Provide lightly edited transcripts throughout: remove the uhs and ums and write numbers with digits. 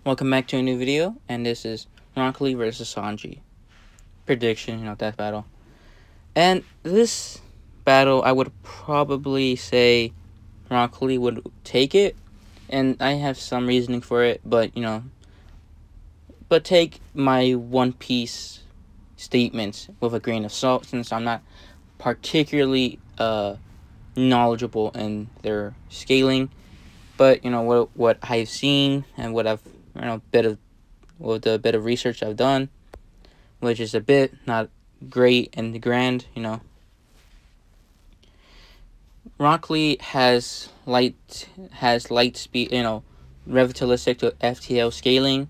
Welcome back to a new video, and this is Rock Lee versus Sanji. Prediction, death battle. And this battle, I would probably say Rock Lee would take it, and I have some reasoning for it, but take my One Piece statements with a grain of salt, since I'm not particularly knowledgeable in their scaling. But what I've seen and what I've with the bit of research I've done, which is a bit not great and grand, Rock Lee has light speed, relativistic to FTL scaling,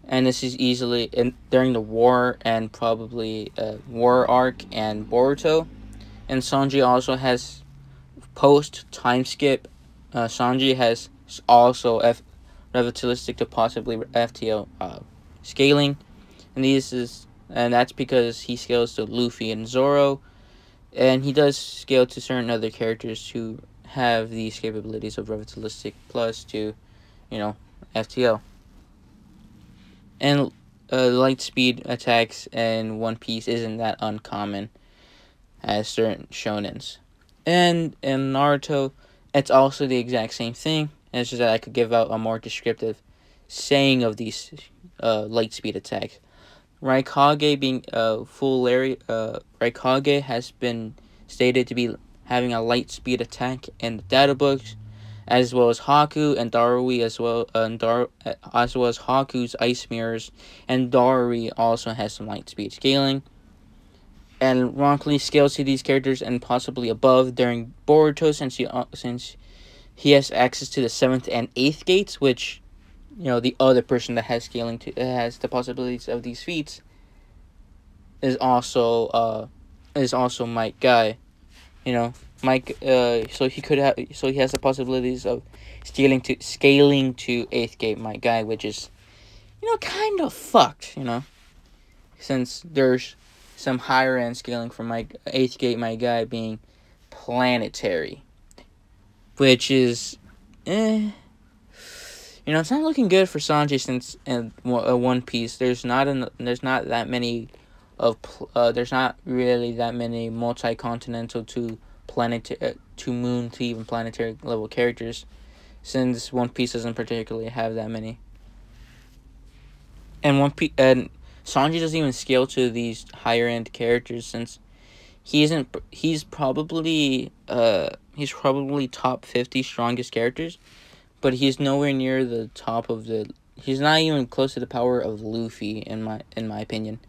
and this is easily during the war and probably war arc and Boruto. And Sanji also has post time skip. Sanji has also relativistic to possibly FTL scaling, and that's because he scales to Luffy and Zoro, and he does scale to certain other characters who have these capabilities of relativistic plus to, FTL. And light speed attacks in One Piece isn't that uncommon as certain shonens. And in Naruto, it's also the exact same thing. It's just that I could give out a more descriptive saying of these light speed attacks. Raikage being Raikage has been stated to be having a light speed attack in the data books, as well as Haku and Darui, as well as Haku's ice mirrors, and Darui also has some light speed scaling. And Rock Lee scales to these characters and possibly above during Boruto, since he has access to the 7th and 8th gates, which the other person that has scaling to has the possibilities of these feats is also Mike Guy. Mike. So he has the possibilities of scaling to 8th gate Mike Guy, which is kind of fucked. Since there's some higher end scaling for my 8th gate Mike Guy being planetary, which is it's not looking good for Sanji, since in One Piece there's not really that many multi-continental to moon to even planetary level characters, since One Piece doesn't particularly have that many. And Sanji doesn't even scale to these higher end characters, since he's probably top 50 strongest characters, but he's nowhere near the top of he's not even close to the power of Luffy in my opinion,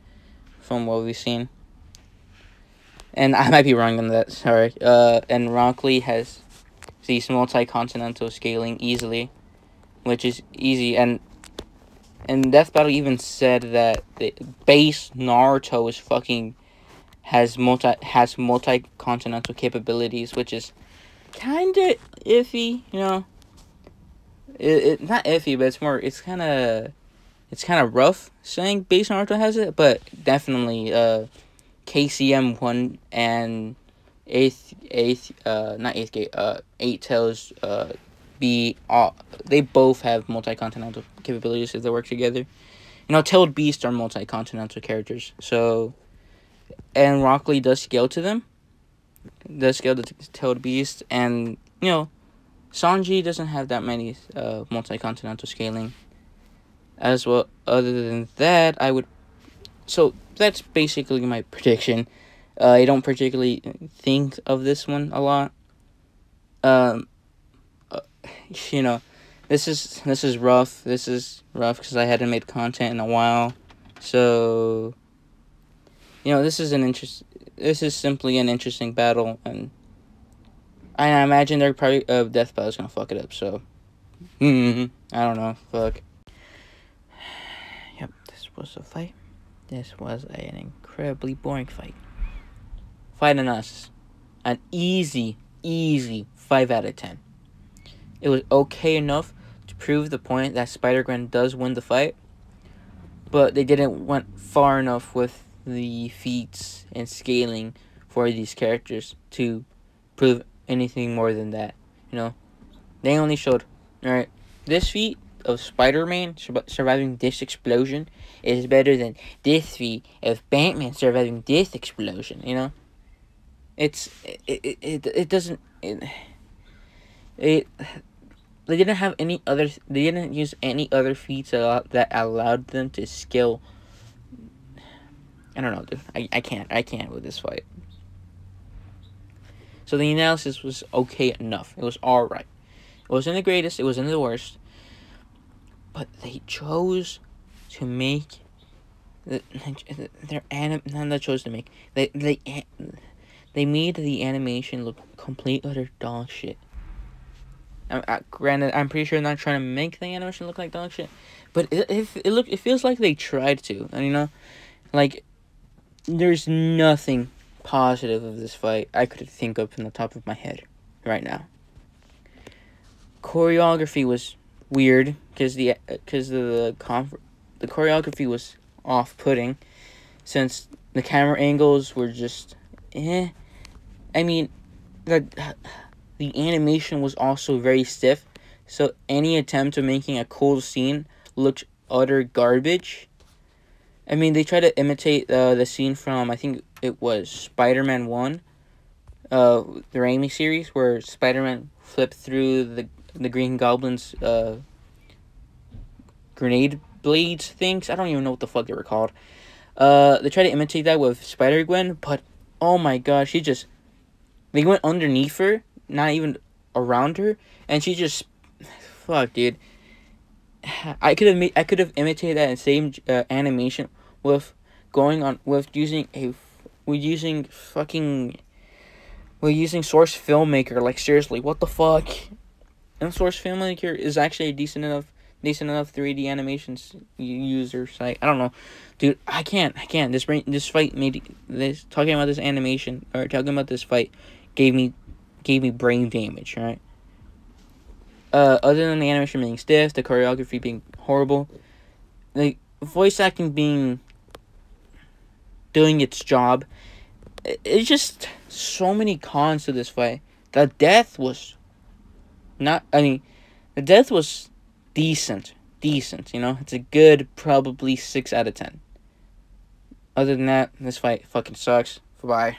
from what we've seen. And I might be wrong on that, sorry. And Rock Lee has these multi-continental scaling easily, which is easy, and Death Battle even said that the base Naruto has multi-continental capabilities, which is kinda iffy, It not iffy, but it's kind of rough saying base Naruto has it, but definitely KCM 1 and 8 Tails they both have multi-continental capabilities if they work together. Tailed Beast are multi-continental characters, so, and Rock Lee does scale to them. Does scale to Tailed Beast, and Sanji doesn't have that many multi-continental scaling as well. Other than that, so that's basically my prediction. I don't particularly think of this one a lot. This is rough. This is rough because I hadn't made content in a while. So, this is simply an interesting battle, and I imagine they're probably Death Battle is gonna fuck it up. So, I don't know. Fuck. Yep, this was a fight. This was an incredibly boring fight. Fighting us, an easy 5 out of 10. It was okay enough to prove the point that Spider-Gwen does win the fight, but they didn't went far enough with the feats and scaling for these characters to prove anything more than that. They only showed, alright, this feat of Spider-Man surviving this explosion is better than this feat of Batman surviving this explosion. You know, it doesn't it they didn't have any other. They didn't use any other feats that allowed them to skill. I don't know, dude. I can't with this fight. So the analysis was okay enough. It was alright. It wasn't the greatest. It wasn't the worst. But they chose to make their not that chose to make they made the animation look complete utter dog shit. Granted, I'm pretty sure they're not trying to make the animation look like dog shit, but it feels like they tried to. And you know, like there's nothing positive of this fight I could think of from the top of my head right now. Choreography was weird because the choreography was off-putting since the camera angles were just I mean, the animation was also very stiff, so any attempt of making a cool scene looked utter garbage. I mean, they tried to imitate the scene from, I think it was Spider-Man 1, the Raimi series, where Spider-Man flipped through the Green Goblin's grenade blades things. I don't even know what the fuck they were called. They tried to imitate that with Spider-Gwen, but oh my god, they went underneath her, not even around her, and she just, fuck, dude. I could have imitated that same animation with using Source Filmmaker. Like, seriously, what the fuck? And Source Filmmaker is actually a decent enough 3D animations user site. I don't know, dude. I can't. This fight talking about this animation or talking about this fight gave me brain damage. Right. Other than the animation being stiff, the choreography being horrible, the voice acting doing its job, it's just so many cons to this fight. The death was decent. You know, it's a good probably 6 out of 10. Other than that, this fight fucking sucks. Bye.